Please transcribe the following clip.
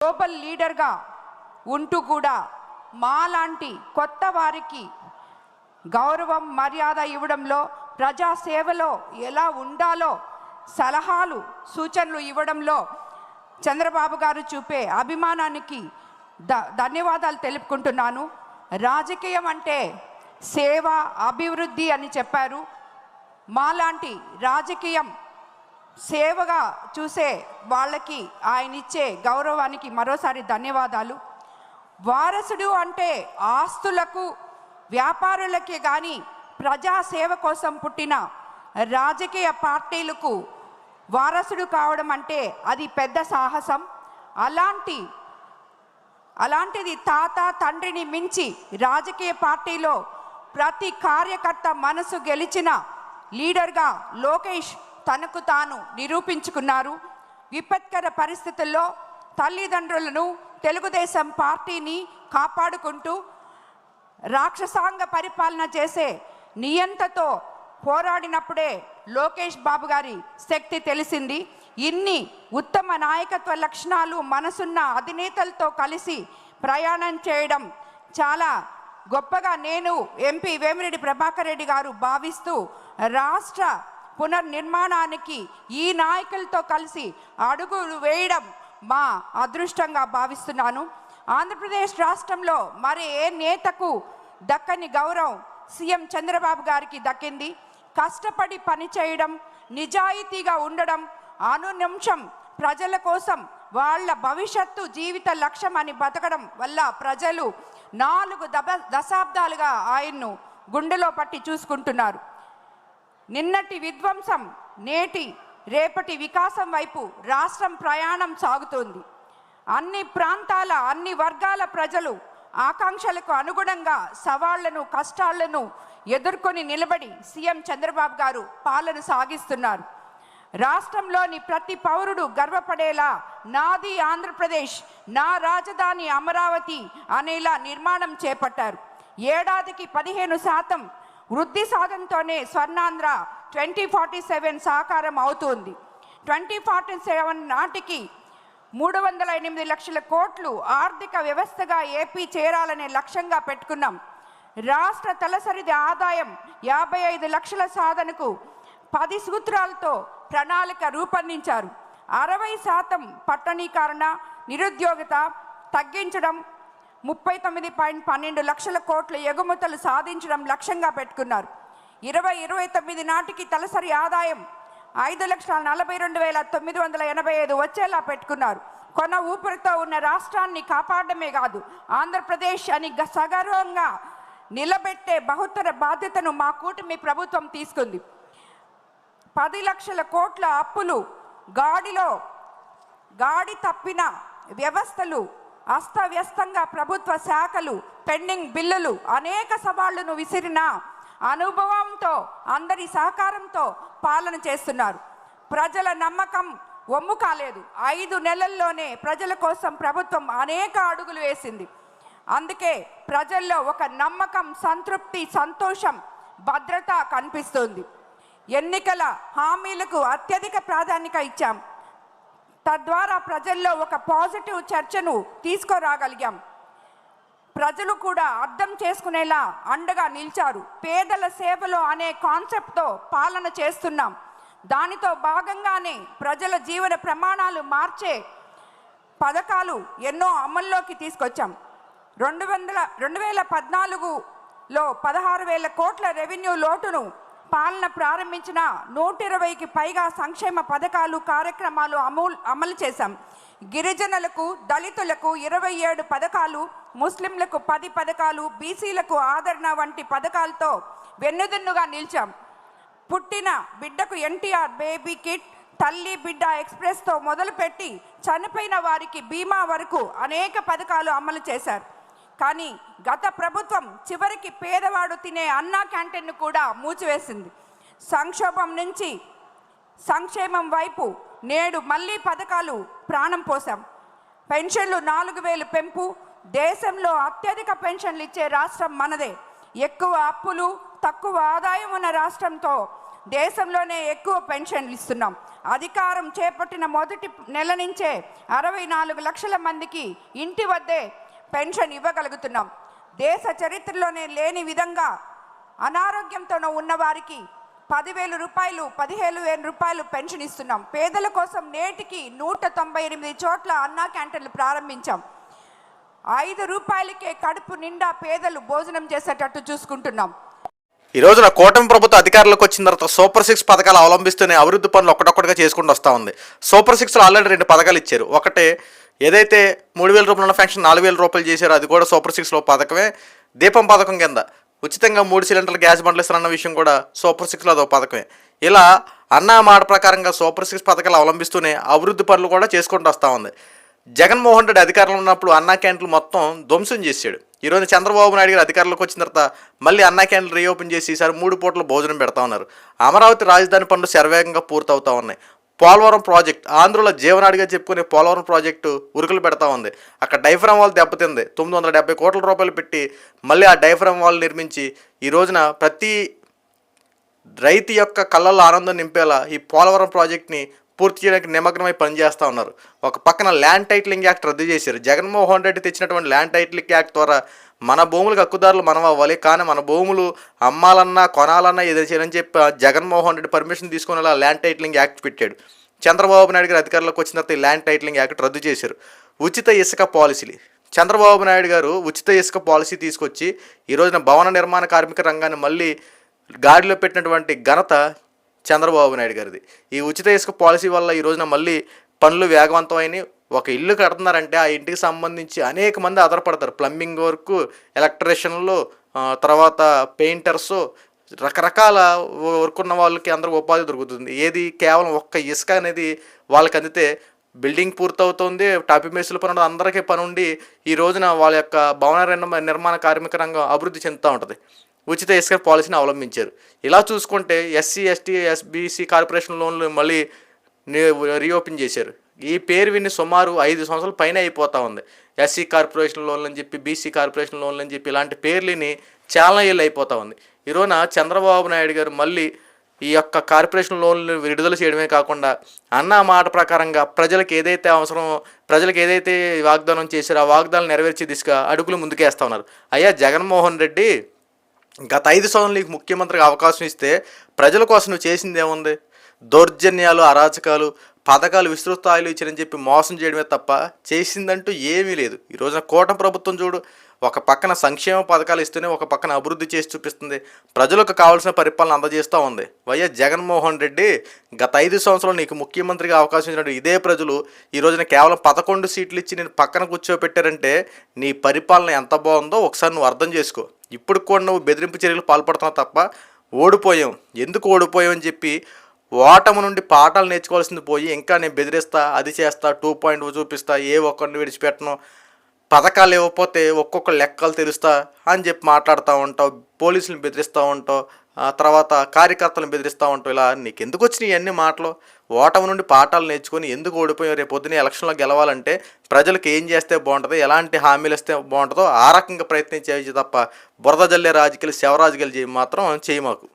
Global లీడర్గా ఉంటూ కూడా మాలాంటి కొత్త వారికి గౌరవం మర్యాద ఇవ్వడంలో, ప్రజాసేవలో ఎలా ఉండాలో సలహాలు సూచనలు ఇవ్వడంలో చంద్రబాబు గారు చూపే అభిమానానికి ధన్యవాదాలు తెలుపుకుంటున్నాను. రాజకీయం అంటే సేవ, అభివృద్ధి అని చెప్పారు. మాలాంటి రాజకీయం సేవగా చూసే వాళ్ళకి ఆయన ఇచ్చే గౌరవానికి మరోసారి ధన్యవాదాలు. వారసుడు అంటే ఆస్తులకు, వ్యాపారులకే కానీ ప్రజాసేవ కోసం పుట్టిన రాజకీయ పార్టీలకు వారసుడు కావడం అంటే అది పెద్ద సాహసం. అలాంటిది తాత తండ్రిని మించి రాజకీయ పార్టీలో ప్రతి కార్యకర్త మనసు గెలిచిన లీడర్గా లోకేష్ తనకు తాను నిరూపించుకున్నారు. విపత్కర పరిస్థితుల్లో తల్లిదండ్రులను, తెలుగుదేశం పార్టీని కాపాడుకుంటూ రాక్షసాంగ పరిపాలన చేసే నియంతతో పోరాడినప్పుడే లోకేష్ బాబు గారి శక్తి తెలిసింది. ఇన్ని ఉత్తమ నాయకత్వ లక్షణాలు మనసున్న అధినేతలతో కలిసి ప్రయాణం చేయడం చాలా గొప్పగా నేను ఎంపీ వేమిరెడ్డి ప్రభాకర్ రెడ్డి గారు భావిస్తూ రాష్ట్ర పునర్నిర్మాణానికి ఈ నాయకులతో కలిసి అడుగులు వేయడం మా అదృష్టంగా భావిస్తున్నాను. ఆంధ్రప్రదేశ్ రాష్ట్రంలో మరి ఏ నేతకు దక్కని గౌరవం సీఎం చంద్రబాబు గారికి దక్కింది. కష్టపడి పనిచేయడం, నిజాయితీగా ఉండడం, అనునిమిషం ప్రజల కోసం వాళ్ళ భవిష్యత్తు జీవిత లక్ష్యం అని బతకడం వల్ల ప్రజలు 4 దశాబ్దాలుగా ఆయన్ను గుండెలో పట్టి చూసుకుంటున్నారు. నిన్నటి విధ్వంసం నేటి రేపటి వికాసం వైపు రాష్ట్రం ప్రయాణం సాగుతోంది. అన్ని ప్రాంతాల, అన్ని వర్గాల ప్రజలు ఆకాంక్షలకు అనుగుణంగా సవాళ్లను, కష్టాలను ఎదుర్కొని నిలబడి సీఎం చంద్రబాబు గారు పాలన సాగిస్తున్నారు. రాష్ట్రంలోని ప్రతి పౌరుడు గర్వపడేలా నాది ఆంధ్రప్రదేశ్, నా రాజధాని అమరావతి అనేలా నిర్మాణం చేపట్టారు. ఏడాదికి 15% వృద్ధి సాధనతోనే స్వర్ణాంధ్ర 2047 సాకారం అవుతుంది. 2047 నాటికి 308 లక్షల కోట్లు ఆర్థిక వ్యవస్థగా ఏపీ చేరాలనే లక్ష్యంగా పెట్టుకున్నాం. రాష్ట్ర తలసరి ఆదాయం 55 లక్షల సాధనకు 10 సూత్రాలతో ప్రణాళిక రూపొందించారు. 60% పట్టణీకరణ, నిరుద్యోగత తగ్గించడం, 39.12 లక్షల కోట్ల ఎగుమతులు సాధించడం లక్ష్యంగా పెట్టుకున్నారు. 2029 నాటికి తలసరి ఆదాయం 5,42,985 వచ్చేలా పెట్టుకున్నారు. కొన ఊపిరితో ఉన్న రాష్ట్రాన్ని కాపాడమే కాదు, ఆంధ్రప్రదేశ్ అని సగర్వంగా నిలబెట్టే బహుత్తర బాధ్యతను మా కూటమి ప్రభుత్వం తీసుకుంది. 10 లక్షల కోట్ల అప్పులు, గాడి తప్పిన వ్యవస్థలు, అస్తవ్యస్తంగా ప్రభుత్వ శాఖలు, పెండింగ్ బిల్లులు, అనేక సవాళ్లను విసిరిన అనుభవంతో, అందరి సహకారంతో పాలన చేస్తున్నారు. ప్రజల నమ్మకం ఒమ్ము కాలేదు. 5 నెలల్లోనే ప్రజల కోసం ప్రభుత్వం అనేక అడుగులు వేసింది. అందుకే ప్రజల్లో ఒక నమ్మకం, సంతృప్తి, సంతోషం, భద్రత కనిపిస్తుంది. ఎన్నికల హామీలకు అత్యధిక ప్రాధాన్యత ఇచ్చాం. తద్వారా ప్రజల్లో ఒక పాజిటివ్ చర్చను తీసుకురాగలిగాం. ప్రజలు కూడా అర్థం చేసుకునేలా అండగా నిలిచారు. పేదల సేవలో అనే కాన్సెప్ట్తో పాలన చేస్తున్నాం. దానితో భాగంగానే ప్రజల జీవన ప్రమాణాలు మార్చే పథకాలు ఎన్నో అమల్లోకి తీసుకొచ్చాం. 2014లో 16,000 కోట్ల రెవెన్యూ లోటును పాలన ప్రారంభించిన 120కి పైగా సంక్షేమ పథకాలు, కార్యక్రమాలు అమలు చేశాం. గిరిజనులకు, దళితులకు 27 పథకాలు, ముస్లింలకు 10 పథకాలు, బీసీలకు ఆదరణ వంటి పథకాలతో వెన్నుదన్నుగా నిలిచాం. పుట్టిన బిడ్డకు ఎన్టీఆర్ బేబీ కిట్, తల్లి బిడ్డ ఎక్స్ప్రెస్తో మొదలుపెట్టి చనిపోయిన వారికి బీమా వరకు అనేక పథకాలు అమలు చేశారు. కానీ గత ప్రభుత్వం చివరికి పేదవాడు తినే అన్నా క్యాంటీన్ను కూడా మూసివేసింది. సంక్షోభం నుంచి సంక్షేమం వైపు నేడు మళ్ళీ పథకాలు ప్రాణం పోసాం. పెన్షన్లు 4,000 పెంపు, దేశంలో అత్యధిక పెన్షన్లు ఇచ్చే రాష్ట్రం మనదే. ఎక్కువ అప్పులు, తక్కువ ఆదాయం ఉన్న రాష్ట్రంతో దేశంలోనే ఎక్కువ పెన్షన్లు ఇస్తున్నాం. అధికారం చేపట్టిన మొదటి నెల నుంచే 64 లక్షల మందికి ఇంటి వద్దే పెన్షన్ ఇవ్వగలుగుతున్నాం. దేశ చరిత్రలోనే లేని విధంగా అనారోగ్యంతో ఉన్న వారికి 10,000 రూపాయలు 15,000 రూపాయలు పెన్షన్ ఇస్తున్నాం. పేదల కోసం నేటికి 198 చోట్ల అన్నా క్యాంటీన్లు ప్రారంభించాం. 5 రూపాయలకే కడుపు నిండా పేదలు భోజనం చేసేటట్టు చూసుకుంటున్నాం. ఈ రోజున కూటమి ప్రభుత్వం అధికారంలోకి వచ్చిన తర్వాత సూపర్ 6 పథకాలు అవలంబిస్తూనే అభివృద్ధి పనులు ఒక్కటొక్కటిగా చేసుకుంటూ వస్తూ ఉంది. సూపర్ 6లో ఆల్రెడీ 2 పథకాలు ఇచ్చారు. ఒకటే ఏదైతే 3,000 రూపాయల పెన్షన్ 4,000 రూపాయలు చేశారో అది కూడా సూపర్ 6లో పథకమే. దీపం పథకం కింద ఉచితంగా 3 సిలిండర్లు గ్యాస్ బండ్లు ఇస్తారన్న విషయం కూడా సూపర్ 6లో అదో పథకమే. ఇలా అన్నా మాట ప్రకారంగా సూపర్ 6 పథకాలు అవలంబిస్తూనే అభివృద్ధి పనులు కూడా చేసుకుంటూ వస్తూ ఉంది. జగన్మోహన్ రెడ్డి అధికారంలో ఉన్నప్పుడు అన్నా క్యాంటీన్లు మొత్తం ధ్వంసం చేశాడు. ఈరోజు చంద్రబాబు నాయుడు గారు అధికారంలోకి వచ్చిన తర్వాత మళ్ళీ అన్నా క్యాంటీన్లు రీఓపెన్ చేసి ఈసారి 3 పూటలు భోజనం పెడతా ఉన్నారు. అమరావతి రాజధాని పనులు శరవేగంగా పూర్తవుతూ ఉన్నాయి. పోలవరం ప్రాజెక్ట్ ఆంధ్రలో జీవనాడిగా చెప్పుకునే పోలవరం ప్రాజెక్టు ఉరుకులు పెడతా ఉంది. అక్కడ డైఫ్రామ్ వాల్ దెబ్బతింది. 970 కోట్ల రూపాయలు పెట్టి మళ్ళీ ఆ డైఫ్రామ్ వాల్ నిర్మించి ఈ రోజున ప్రతి రైతు యొక్క కళ్ళల్లో ఆనందం నింపేలా ఈ పోలవరం ప్రాజెక్ట్ని పూర్తి చేయడానికి నిమగ్నమై పనిచేస్తూ ఉన్నారు. ఒక పక్కన ల్యాండ్ టైటిలింగ్ యాక్ట్ రద్దు చేశారు. జగన్మోహన్ రెడ్డి తెచ్చినటువంటి ల్యాండ్ టైటిలింగ్ యాక్ట్ ద్వారా మన భూములకు హక్కుదారులు మనం అవ్వాలి, కానీ మన భూములు అమ్మాలన్నా కొనాలన్నా ఏదో చేయాలని చెప్పి జగన్మోహన్ రెడ్డి పర్మిషన్ తీసుకునేలా ల్యాండ్ టైటిలింగ్ యాక్ట్ పెట్టాడు. చంద్రబాబు నాయుడు గారు అధికారంలోకి వచ్చిన తర్వాత ఈ ల్యాండ్ టైటిలింగ్ యాక్ట్ రద్దు చేశారు. ఉచిత ఇసుక పాలసీలు చంద్రబాబు నాయుడు గారు ఉచిత ఇసుక పాలసీ తీసుకొచ్చి ఈ రోజున భవన నిర్మాణ కార్మిక రంగాన్ని మళ్ళీ గాడిలో పెట్టినటువంటి ఘనత చంద్రబాబు నాయుడు గారిది. ఈ ఉచిత ఇసుక పాలసీ వల్ల ఈ రోజున మళ్ళీ పనులు వేగవంతమైన ఒక ఇల్లు కడుతున్నారంటే ఆ ఇంటికి సంబంధించి అనేక మంది ఆధారపడతారు. ప్లంబింగ్ వర్క్, ఎలక్ట్రీషియన్లు, తర్వాత పెయింటర్సు, రకరకాల వర్క్ ఉన్న వాళ్ళకి అందరూ ఉపాధి దొరుకుతుంది. ఏది కేవలం ఒక్క ఇసుక అనేది వాళ్ళకి అందితే బిల్డింగ్ పూర్తవుతుంది, టాపీ మేసుల పనులు అందరికీ పని ఉండి ఈ రోజున వాళ్ళ యొక్క భవన నిర్మాణ కార్మిక రంగం అభివృద్ధి చెందుతూ ఉంటుంది. ఉచిత ఇసుక పాలసీని అవలంబించారు. ఇలా చూసుకుంటే ఎస్సీ, ఎస్టీ, ఎస్బీసీ కార్పొరేషన్ లోన్లు మళ్ళీ రీఓపెన్ చేశారు. ఈ పేరు విని సుమారు 5 సంవత్సరాల పైన అయిపోతూ ఉంది. ఎస్సీ కార్పొరేషన్ లోన్లు అని చెప్పి, బీసీ కార్పొరేషన్ లోన్లు అని చెప్పి ఇలాంటి పేర్లని చాలా ఏళ్ళు అయిపోతూ ఉంది. ఈరోజు చంద్రబాబు నాయుడు గారు మళ్ళీ ఈ యొక్క కార్పొరేషన్ లోన్లు విడుదల చేయడమే కాకుండా అన్న మాట ప్రకారంగా ప్రజలకు ఏదైతే అవసరమో, ప్రజలకు ఏదైతే వాగ్దానం చేశారో ఆ వాగ్దానాలు నెరవేర్చే దిశగా అడుగులు ముందుకేస్తూ ఉన్నారు. అయ్యా జగన్మోహన్ రెడ్డి, గత 5 సంవత్సరాలు నీకు ముఖ్యమంత్రిగా అవకాశం ఇస్తే ప్రజల కోసం నువ్వు చేసింది ఏముంది? దౌర్జన్యాలు, అరాచకాలు, పథకాలు విస్తృత స్థాయిలో ఇచ్చారని చెప్పి మోసం చేయడమే తప్ప చేసిందంటూ ఏమీ లేదు. ఈ రోజున కూటమి ప్రభుత్వం చూడు, ఒక పక్కన సంక్షేమ పథకాలు ఇస్తూనే ఒక పక్కన అభివృద్ధి చేసి చూపిస్తుంది, ప్రజలకు కావాల్సిన పరిపాలన అందజేస్తూ ఉంది. వైఎస్ జగన్మోహన్ రెడ్డి గత 5 సంవత్సరాలు నీకు ముఖ్యమంత్రిగా అవకాశం ఇచ్చినట్టు ఇదే ప్రజలు ఈ రోజున కేవలం 11 సీట్లు ఇచ్చి నేను పక్కన కూర్చోబెట్టారంటే నీ పరిపాలన ఎంత బాగుందో ఒకసారి నువ్వు అర్థం చేసుకో. ఇప్పుడు కూడా నువ్వు బెదిరింపు చర్యలు పాల్పడుతున్నావు తప్ప ఓడిపోయాం. ఎందుకు ఓడిపోయాం అని చెప్పి ఓటమి నుండి పాఠాలు నేర్చుకోవాల్సింది పోయి ఇంకా నేను బెదిరిస్తా, అది చేస్తా, 2.0 చూపిస్తా, ఏ ఒక్కరిని విడిచిపెట్టను, పథకాలు ఇవ్వకపోతే ఒక్కొక్క లెక్కలు తెలుస్తా అని చెప్పి మాట్లాడుతూ ఉంటావు, పోలీసులను బెదిరిస్తూ ఉంటావు, తర్వాత కార్యకర్తలను బెదిరిస్తూ ఉంటావు. ఇలా నీకు ఎందుకు వచ్చినాయి ఇవన్నీ మాటలు? ఓటమి నుండి పాఠాలు నేర్చుకొని ఎందుకు ఓడిపోయావు? రేపు పొద్దున ఎలక్షన్లో గెలవాలంటే ప్రజలకు ఏం చేస్తే బాగుంటుందో, ఎలాంటి హామీలు ఇస్తే బాగుంటుందో ఆ రకంగా ప్రయత్నం చేయవచ్చు తప్ప బురద జల్లే రాజకీయాలు, శవరాజకీయాలు మాత్రం చేయమాకు.